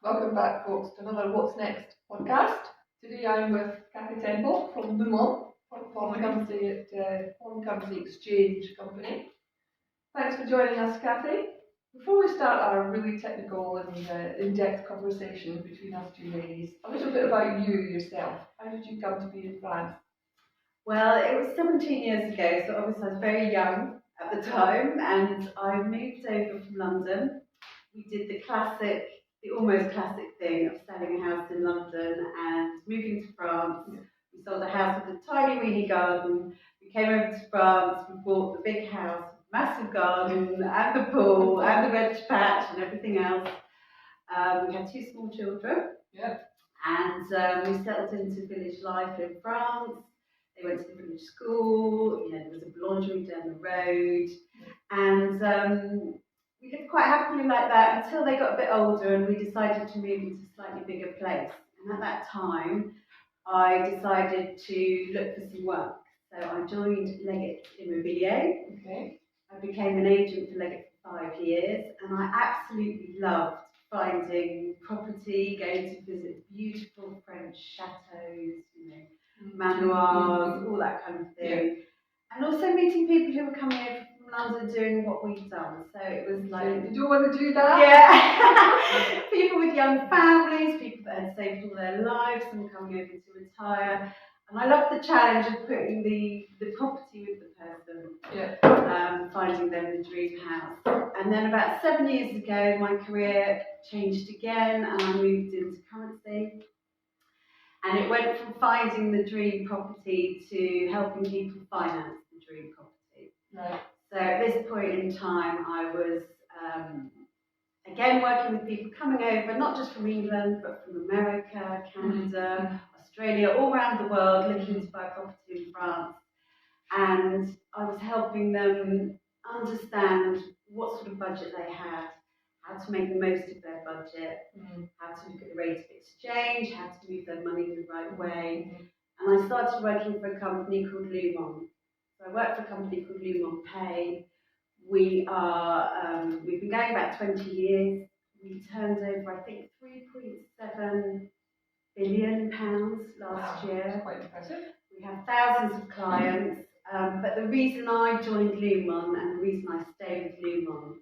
Welcome back, folks, to another What's Next podcast. Today I'm with Cathy Temple from Lumon, foreign currency exchange company. Thanks for joining us, Cathy. Before we start our really technical and in-depth conversation between us two ladies, a little bit about you yourself. How did you come to be in France? Well, it was 17 years ago, so obviously I was very young at the time, and I moved over from London. We did the almost classic thing of selling a house in London and moving to France. We sold a house with a tiny weeny garden. We came over to France, we bought the big house, massive garden, and the pool, and the veg patch, and everything else. We had 2 small children. Yeah. And we settled into village life in France. They went to the village school. There was a boulangerie down the road. And we lived quite happily like that until they got a bit older and we decided to move into a slightly bigger place. And at that time, I decided to look for some work. So I joined Leggett Immobilier. Okay. I became an agent for Leggett for 5 years, and I absolutely loved finding property, going to visit beautiful French chateaus, manoirs, all that kind of thing. Yeah. And also meeting people who were coming over from London doing what we've done. So it was like... Did you want to do that? Yeah. People with young families, people that had saved all their lives and were coming over to retire. And I loved the challenge of putting the property with the person, finding them the dream house. And then about 7 years ago, my career changed again and I moved into currency. And it went from finding the dream property to helping people finance the dream property. Right. So at this point in time, I was again working with people coming over, not just from England, but from America, Canada, Australia, all around the world, looking to buy property in France. And I was helping them understand what sort of budget they had, how to make the most of their budget, how to look at the rate of exchange, how to move their money in the right way. And I started working for a company called Lumon. So I worked for a company called Lumon Pay. We've been going back 20 years. We turned over, I think, £3.7 billion last year. That's quite impressive. We have thousands of clients. But the reason I joined Lumon and the reason I stay with Lumon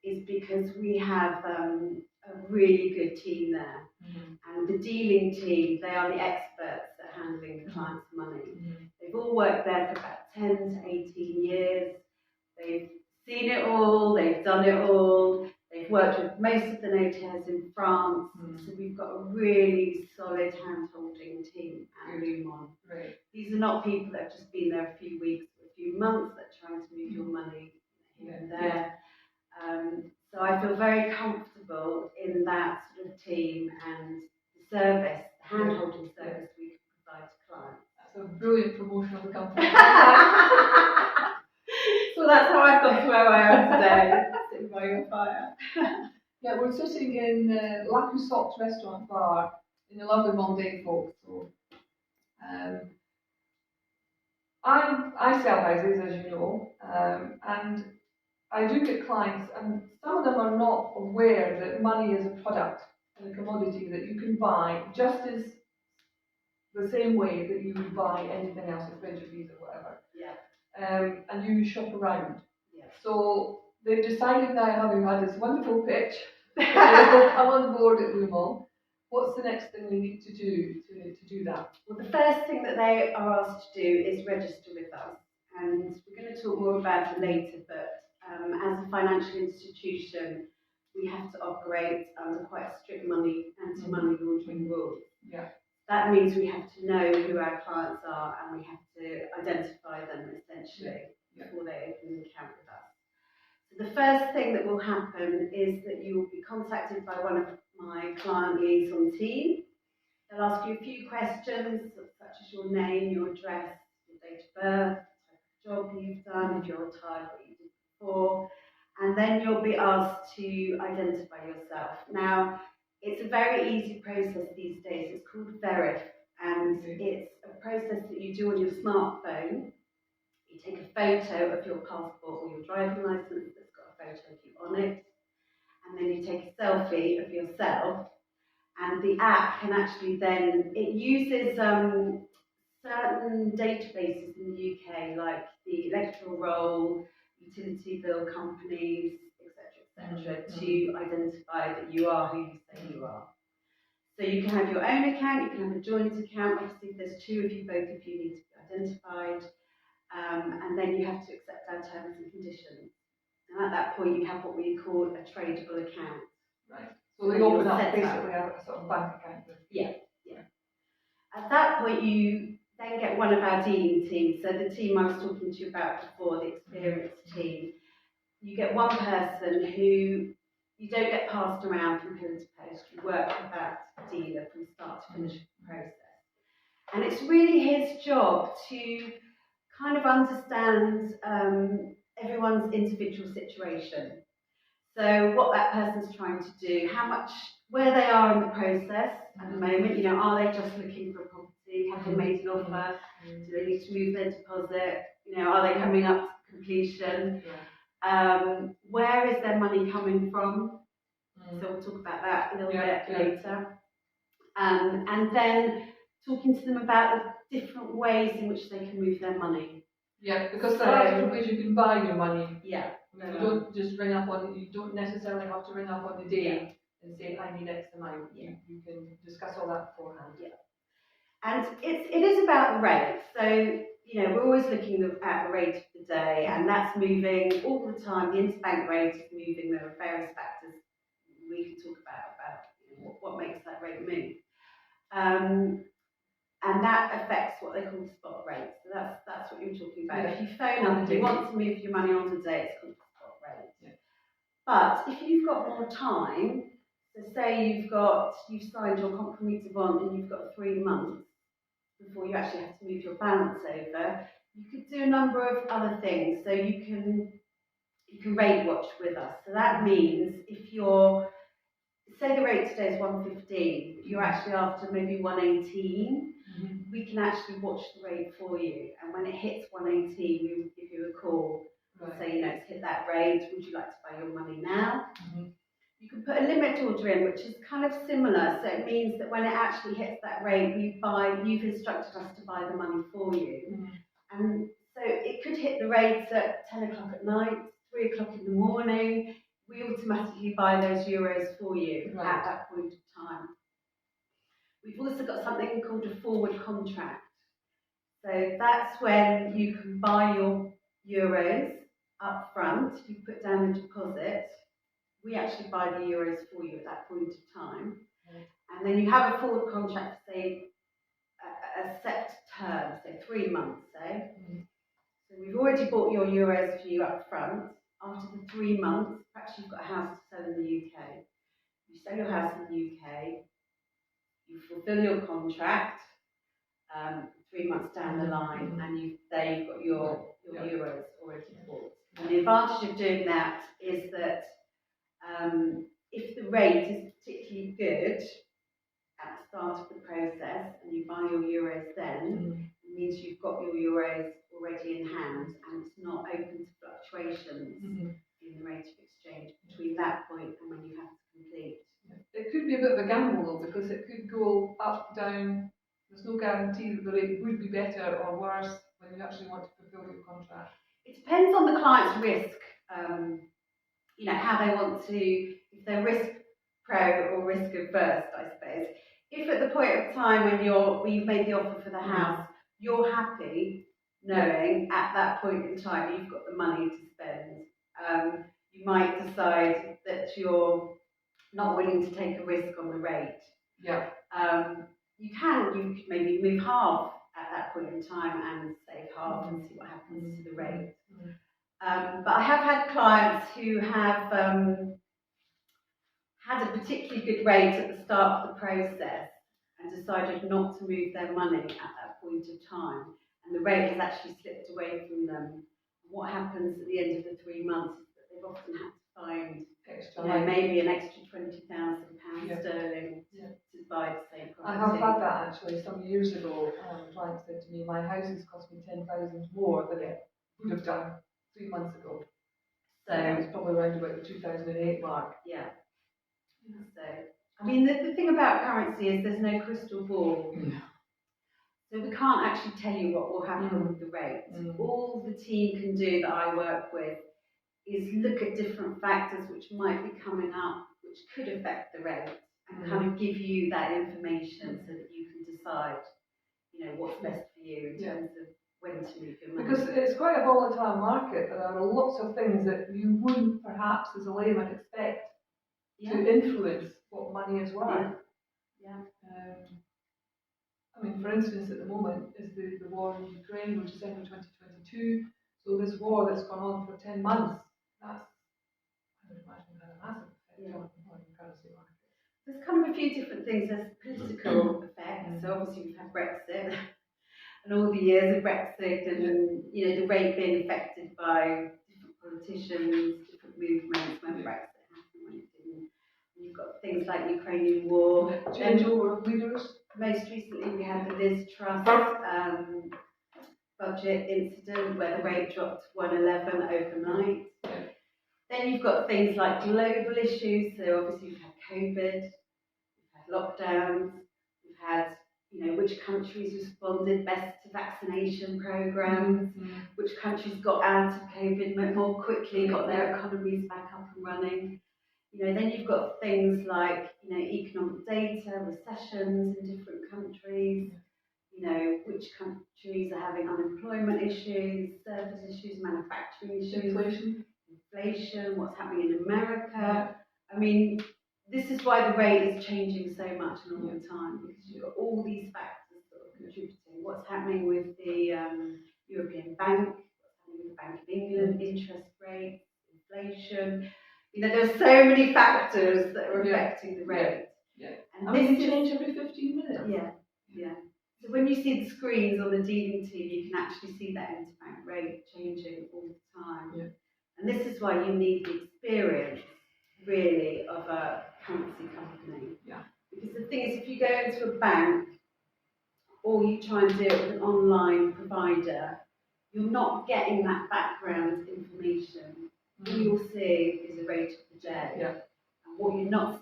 is because we have a really good team there. And the dealing team, they are the experts at handling the client's money. They've all worked there for about 10 to 18 years. They've seen it all, they've done it all. They've worked with most of the notaires in France. So we've got a really solid hand-holding team at Lumon. Right. These are not people that have just been there a few weeks or a few months that are trying to move your money here and there. So I feel very comfortable in that sort of team and the service, the hand-holding service we can provide to clients. That's a brilliant promotion of the company. So that's how I've got to where I am today, sitting by your fire. Yeah, we're sitting in La Cousotte's restaurant bar in the lovely Monday, folks. So, I sell houses, as you know, and I do get clients, and some of them are not aware that money is a product and a commodity that you can buy just as the same way that you would buy anything else, a fridge, a visa, whatever. Yeah. And you shop around. Yeah. So they've decided now, having had this wonderful pitch, I'm on board at Lumon. What's the next thing we need to do that? Well, the first thing that they are asked to do is register with us. And we're going to talk more about it later, but as a financial institution, we have to operate under quite strict anti-money laundering rules. Yeah. That means we have to know who our clients are and we have to identify them essentially before they open an account with us. So the first thing that will happen is that you will be contacted by one of my client liaison team. They'll ask you a few questions such as your name, your address, your date of birth, the type of job you've done, if you're retired, what you did before, and then you'll be asked to identify yourself. Now, it's a very easy process these days. It's called Verif, and it's a process that you do on your smartphone. You take a photo of your passport or your driving license that's got a photo of you on it, and then you take a selfie of yourself, And the app can actually then, it uses certain databases in the UK, like the electoral roll, utility bill companies, etc., to identify that you are who you say you are. So you can have your own account, you can have a joint account. Obviously, if there's two of you, both of you need to be identified. And then you have to accept our terms and conditions. And at that point, you have what we call a tradable account. Right. So they open up basically a sort of bank account. Yeah. At that point, you then get one of our dealing teams. So the team I was talking to you about before, the experienced team. You get one person who you don't get passed around from pillar to post. You work with that dealer from start to finish of the process. And it's really his job to kind of understand everyone's individual situation. So what that person's trying to do, where they are in the process at the moment, are they just looking for a property? Have they made an offer? Do they need to move their deposit? Are they coming up to completion? Where is their money coming from? So we'll talk about that a little bit later. And then talking to them about the different ways in which they can move their money. Yeah, because there are different ways you can buy your money. Yeah. You don't just ring up on, you don't necessarily have to ring up on the day and say, I need X amount. Yeah. You can discuss all that beforehand. Yeah. And it is about the rate. So, we're always looking at the rate of the day, and that's moving all the time. The interbank rate is moving. There are various factors we can talk about what makes that rate move. And that affects what they call the spot rate. So that's what you're talking about. Yeah. If you phone up and you want to move your money on today, it's called the spot rate. Yeah. But if you've got more time, so say you've signed your compromise bond and you've got 3 months before you actually have to move your balance over, you could do a number of other things. So you can rate watch with us. So that means if say the rate today is 115, you're actually after maybe 118, we can actually watch the rate for you. And when it hits 118, we will give you a call and say, it's hit that rate, would you like to buy your money now? You can put a limit order in, which is kind of similar. So it means that when it actually hits that rate, you've instructed us to buy the money for you. And so it could hit the rates at 10 o'clock at night, 3 o'clock in the morning. We automatically buy those euros for you at that point of time. We've also got something called a forward contract. So that's when you can buy your euros up front. You put down the deposit. We actually buy the euros for you at that point of time. And then you have a forward contract, say, a set term, so 3 months, say. So we've already bought your euros for you up front. After the 3 months, perhaps you've got a house to sell in the UK. You sell your house in the UK, you fulfil your contract 3 months down the line, and you've got your euros already bought. And the advantage of doing that is that if the rate is particularly good at the start of the process and you buy your euros then, it means you've got your euros already in hand and it's not open to fluctuations in the rate of exchange between that point and when you have to complete. It could be a bit of a gamble though, because it could go up, down. There's no guarantee that the rate would be better or worse when you actually want to fulfill your contract. It depends on the client's risk, how they want to, if they're risk pro or risk averse, I suppose. If at the point of time when you've made the offer for the house, you're happy knowing at that point in time you've got the money to spend, you might decide that you're not willing to take a risk on the rate. Yeah. You could maybe move half at that point in time and save half and see what happens to the rate. But I have had clients who have had a particularly good rate at the start of the process and decided not to move their money at that point of time, and the rate has actually slipped away from them. What happens at the end of the 3 months is that they've often had to find maybe an extra £20,000 sterling to buy the same property. I have had that actually some years ago. A client said to me, my house has cost me 10,000 more than it would have done 3 months ago. So it was probably around about the 2008 mark. Yeah. So I mean, the thing about currency is there's no crystal ball. So we can't actually tell you what will happen with the rate. All the team can do that I work with is look at different factors which might be coming up, which could affect the rate, and kind of give you that information so that you can decide, you know, what's best for you in terms of when to move your money. Because it's quite a volatile market. There are lots of things that you wouldn't perhaps as a layman expect to influence what money is worth. I mean, for instance, at the moment is the war in Ukraine, which is December 2022. So this war that's gone on for 10 months, that's, I would imagine, had a massive effect on the currency market. There's kind of a few different things. There's political effects. So obviously we've had Brexit and all the years of Brexit, and you know, the rate being affected by different politicians, different movements when Brexit happened, when it didn't. You've got things like Ukrainian war, changeover of leaders. Most recently, we had the Liz Truss budget incident where the rate dropped to 111 overnight. Then you've got things like global issues. So obviously we've had COVID, we've had lockdowns, we've had, you know, which countries responded best to vaccination programs, which countries got out of COVID more quickly, got their economies back up and running. You know, then you've got things like, you know, economic data, recessions in different countries, you know, which countries are having unemployment issues, service issues, manufacturing issues, inflation, what's happening in America. I mean, this is why the rate is changing so much and all the time, because you've got all these factors sort of contributing. What's happening with the European Bank, what's happening with the Bank of England, interest rates, inflation. You know, there's so many factors that are affecting the rate. And I mean, they change every 15 minutes. So when you see the screens on the dealing team, you can actually see that interbank rate changing all the time. And this is why you need the experience, really, of a currency company. Because the thing is, if you go into a bank or you try and do it with an online provider, you're not getting that background information. All you'll see is a rate of the day. And what you're not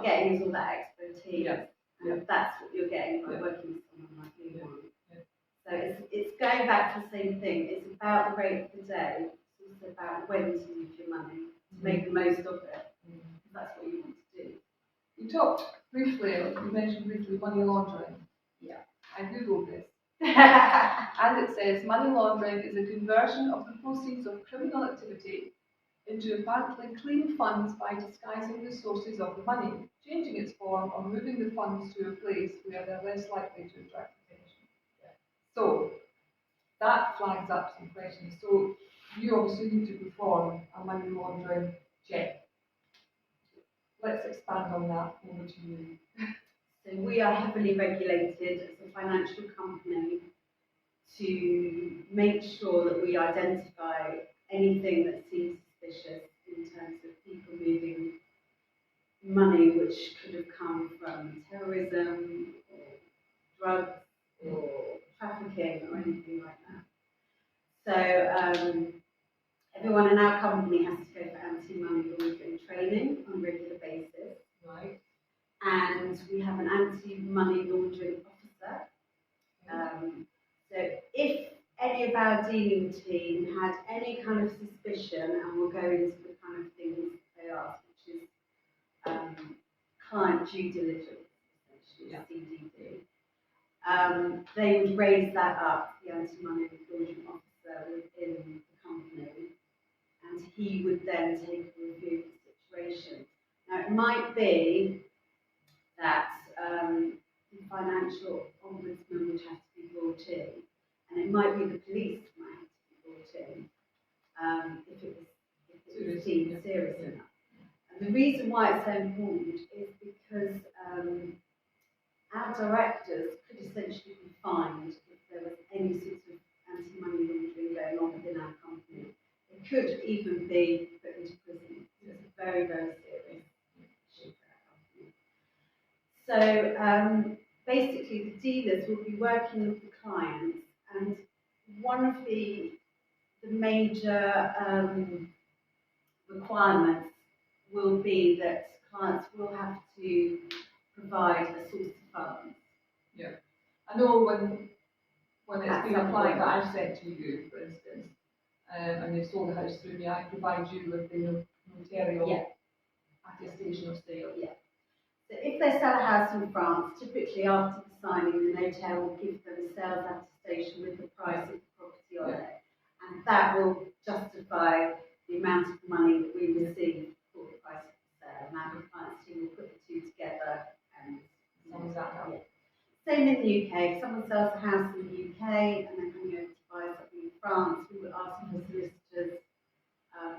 getting is all that expertise. And that's what you're getting by working with someone like Lumon. So it's going back to the same thing. It's about the rate of the day. It's also about when to use your money, to make the most of it. That's what you want to do. You talked briefly, you mentioned briefly money laundering. I googled this. And it says money laundering is a conversion of the proceeds of criminal activity into apparently clean funds by disguising the sources of the money, changing its form, or moving the funds to a place where they're less likely to attract attention. So that flags up some questions. So you obviously need to perform a money laundering check. Let's expand on that. Over to you. So we are heavily regulated as a financial company to make sure that we identify anything that seems suspicious in terms of people moving money which could have come from terrorism or drugs or trafficking or anything like that. So everyone in our company has to go for anti-money laundering training on a regular basis. And we have an anti-money laundering officer. So if any of our dealing team had any kind of suspicion, and we'll go into the kind of things they ask, which is client due diligence, essentially, CDD, they would raise that up, the anti-money laundering officer within the company, and he would then take a review of the situation. Now, it might be that the financial ombudsman would have to be brought in, and it might be the police might have to be brought in if it was deemed serious enough. And the reason why it's so important is because our directors could essentially be fined if there was any sort of anti-money laundering going on within our company. It could even be put into prison. It's a very, very serious issue for our company. So basically, the dealers will be working with the clients, and one of the major requirements will be that clients will have to provide a source of funds. Yeah. I know when it's At been some applied point. that I've sent to you, for instance, and they've sold the house through me, I provide you with the notarial Yeah. attestation of sale. Yeah. So if they sell a house in France, typically after the signing, the notaire will give them a sales attestation with the price of the property on it. And that will justify the amount of money that we receive for the price of the sale. Now the finance team will put the two together and Sums that up. yeah. Same in the UK. If someone sells a house in the UK and they're coming over to buy something in France, we would ask for the solicitor's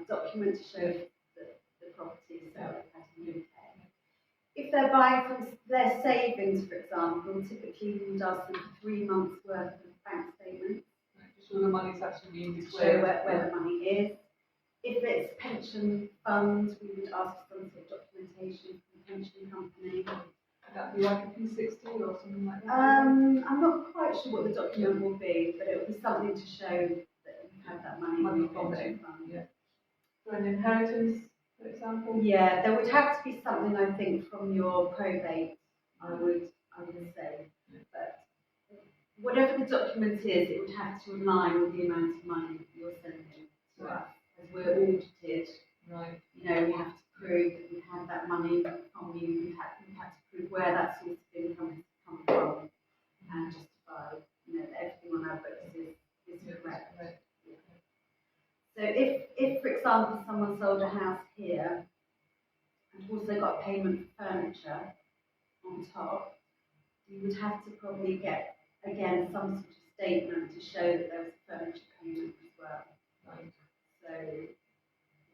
document to show the property is sold in the UK. If they're buying from their savings, for example, typically we would ask them for 3 months' worth of bank statements. To show the money's actually being To declared. show where the money is. If it's pension funds, we would ask for some sort of documentation from the pension company. Would that be like a P60 or something like that? I'm not quite sure what the document will be, but it will be something to show that you've had that money in your from pension it. fund. Yeah. For an inheritance, for example? Yeah, there would have to be something, I think, from your probate, I would say. But whatever the document is, it would have to align with the amount of money that you're sending to us. As we're audited, Right. you know, we have to prove that we've had that money from you. We've had to prove where that source of income has come from and justify, you know, that everything on our books is correct. Right. Yeah. So if, for example, someone sold a house here and also got payment for furniture on top, you would have to probably get, again, some sort of statement to show that there was a furniture payment as well. Right. So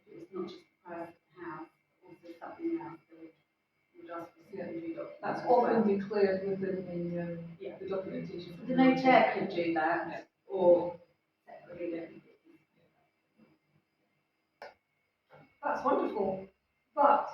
it's not just the price of the house, but also something else that would ask for secondary documents. That's as often well. declared within the documentation. The notaire could do that, or separately. That's wonderful. But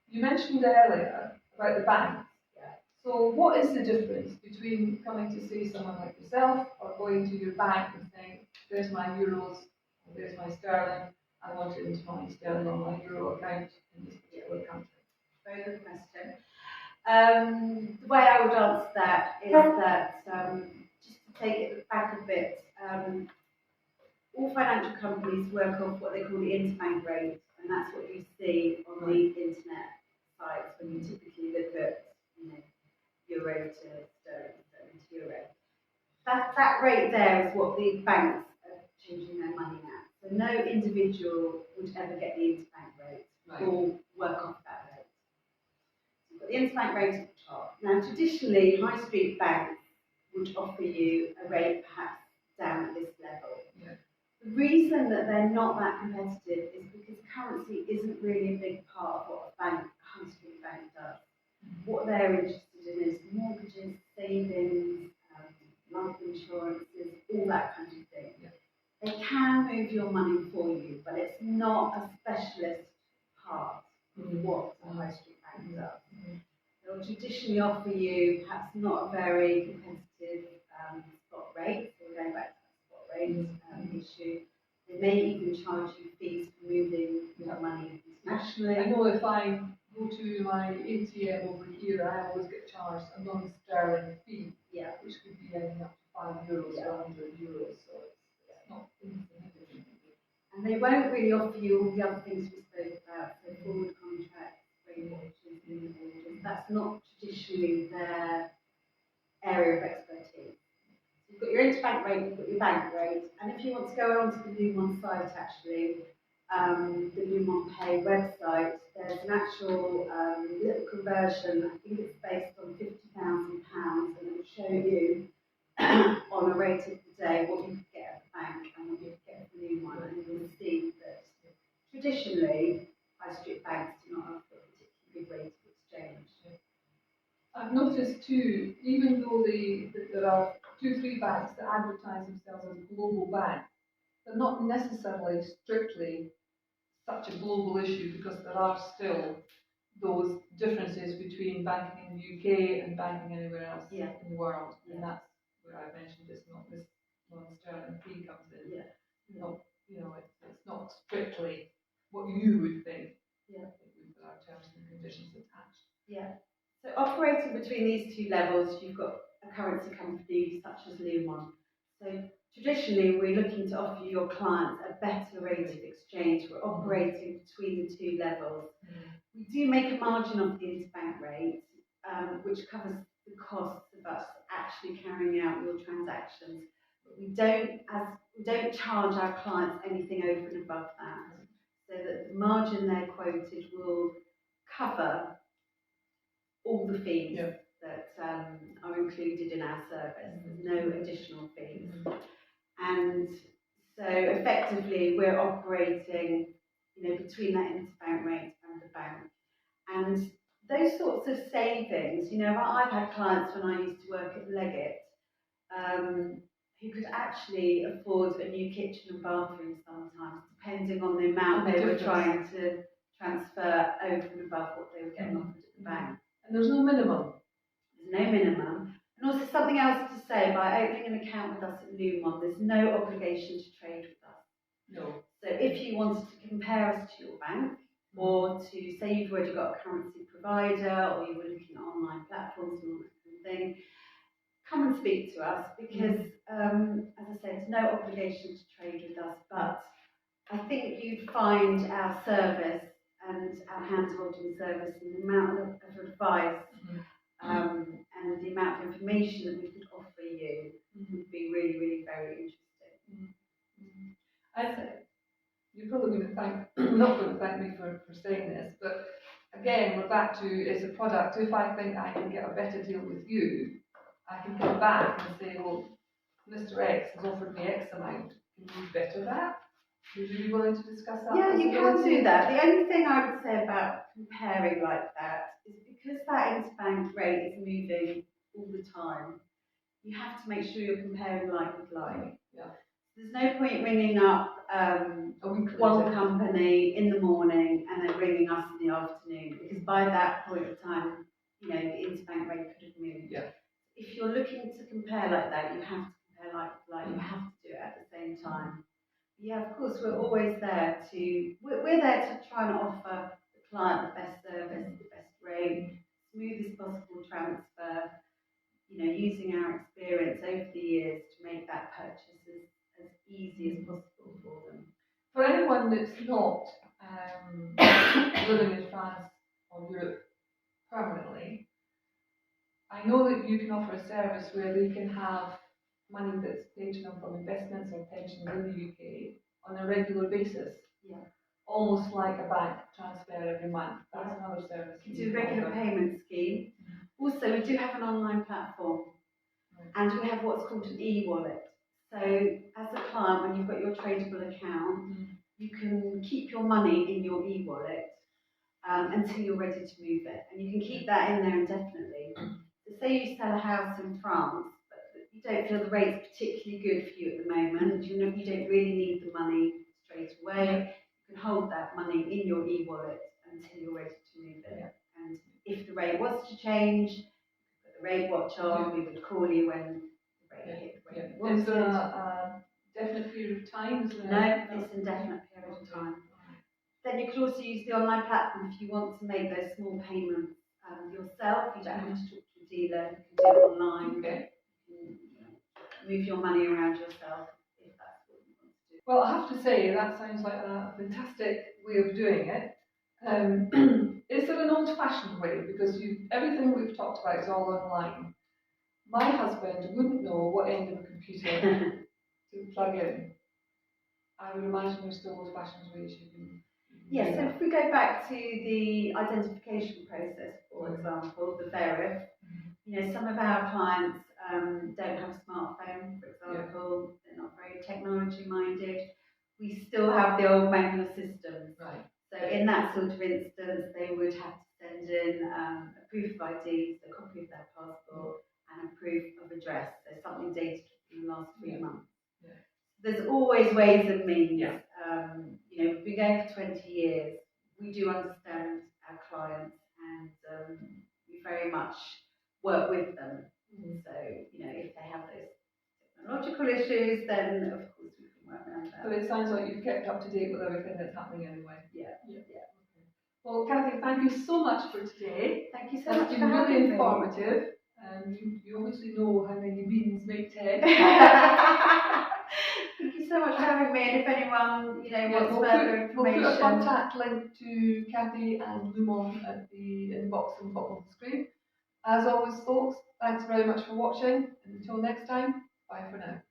you mentioned earlier about the banks. Yeah. So what is the difference between coming to see someone like yourself or going to your bank and saying, there's my euros, or there's my sterling, I want it into my sterling on my euro account in this particular country? Very good question. The way I would answer that is that, just to take it back a bit, all financial companies work off what they call the interbank rate, and that's what you see on the internet sites when you typically look at, you know, euro to sterling, sterling to euro. That rate there is what the banks are changing their money at. So no individual would ever get the interbank rate or work off that rate. So you've got the interbank rate at the top. Now traditionally, high street banks would offer you a rate perhaps down at this level. Yeah. The reason that they're not that competitive is because currency isn't really a big part of what a high street bank does. What they're interested in is mortgages, savings, life insurances, all that kind of thing. Yeah. They can move your money for you, but it's not a specialist part of what a high street bank does. They'll traditionally offer you perhaps not a very competitive spot rate, so we're going back to that spot rate issue. They may even charge you fees for moving your money internationally. I know if I go to my ATM over here, I always get charged a non-sterling fee, which could be ending up to €5 or €100, so it's not insignificant. And they won't really offer you all the other things we spoke about, so forward contracts, rate watches, minimum orders. That's not traditionally their area of expertise. You've got your interbank rate, you've got your bank rate, and if you want to go on to the Lumon site actually, the Lumon Pay website, there's an actual little conversion. I think it's based on £50,000, and it will show you on a rate of the day what you could get at the bank and what you could get at the Lumon, and you will see that traditionally high street banks do not offer a particularly good rate of exchange. I've noticed too, even though there are 2-3 banks that advertise themselves as a global bank, they're not necessarily strictly such a global issue because there are still those differences between banking in the UK and banking anywhere else in the world. And that's where I mentioned it's not this non-sterling fee comes in. Not, you know, it's not strictly what you would think. With our terms and conditions attached. Yeah. So operating between these two levels, you've got a currency company such as Lumon. So traditionally, we're looking to offer your clients a better rate of exchange. We're operating between the two levels. We do make a margin of the interbank rate, which covers the costs of us actually carrying out your transactions. But we don't charge our clients anything over and above that, so that the margin they're quoted will cover all the fees that are included in our service. There's no additional fees. And so effectively we're operating, between that interbank rate and the bank. And those sorts of savings, I've had clients when I used to work at Leggett, who could actually afford a new kitchen and bathroom sometimes, depending on the amount they were trying to transfer over and above what they were getting offered at the bank. And there's no minimum? There's no minimum. And also something else to say, by opening an account with us at Lumon, there's no obligation to trade with us. No. So if you wanted to compare us to your bank, or to say you've already got a currency provider, or you were looking at online platforms and all that kind of thing, come and speak to us, because, as I said, there's no obligation to trade with us, but I think you'd find our service and our hand-holding service and the amount of advice and the amount of information that we could offer you would be really, really very interesting. You're probably going to not going to thank me for saying this, but again, we're back to, it's a product. If I think I can get a better deal with you, I can come back and say, well, Mr. X has offered me X amount. Can you better that? Would you be willing to discuss that? Yeah, you can do that. The only thing I would say about comparing like that is because that interbank rate is moving all the time, you have to make sure you're comparing like with like. Yeah. There's no point ringing up one company in the morning and then ringing us in the afternoon, because by that point of time, the interbank rate could have moved. Yeah. If you're looking to compare like that, you have to compare like with like. You have to do it at the same time. Yeah, of course, we're always there we're there to try and offer the client the best service, the best rate, smoothest possible transfer, using our experience over the years to make that purchase as easy as possible for them. For anyone that's not living in France or Europe permanently, I know that you can offer a service where they can have money that's paid to them from investments or pensions in the UK on a regular basis. Yeah. Almost like a bank transfer every month. That's another service. You do a regular payment scheme. Also, we do have an online platform, and we have what's called an e-wallet. So, as a client, when you've got your tradable account, you can keep your money in your e-wallet until you're ready to move it, and you can keep that in there indefinitely. So say you sell a house in France, but you don't feel the rate's particularly good for you at the moment. You don't really need the money straight away. You can hold that money in your e-wallet until you're ready to move it. Yeah. And if the rate was to change, you could put the rate watch on. We would call you when the rate hit the rate. Yeah. Is there a definite period of time? No, it's indefinite period of time. Then you can also use the online platform if you want to make those small payments yourself. You don't have to talk to a dealer. You can do it online. Okay. You can move your money around yourself if that's what you want to do. Well, I have to say that sounds like a fantastic way of doing it. Is there an old-fashioned way? Because everything we've talked about is all online. My husband wouldn't know what end of a computer to plug in. I would imagine there's still old-fashioned ways you can. Yes, so if we go back to the identification process, for example, the verif, some of our clients don't have a smartphone, for example, they're not very technology minded. We still have the old manual systems. Right. So in that sort of instance, they would have to send in a proof of ID, so a copy of their passport, and a proof of address, so something dated in the last 3 months. Yeah. There's always ways and means. Yeah. We've been going for 20 years. We do understand our clients, and we very much work with them. So, if they have those technological issues, then of course we can work around that. But it sounds like you've kept up to date with everything that's happening anyway. Yeah. Okay. Well, Cathy, thank you so much for today. Thank you so It's much been for really having me. informative. You obviously know how many beans make 10. Thank you so much for having me. And if anyone, wants we'll further put information, a contact link to Cathy and Lumon in the box on the bottom of the screen. As always, folks, thanks very much for watching. And until next time, bye for now.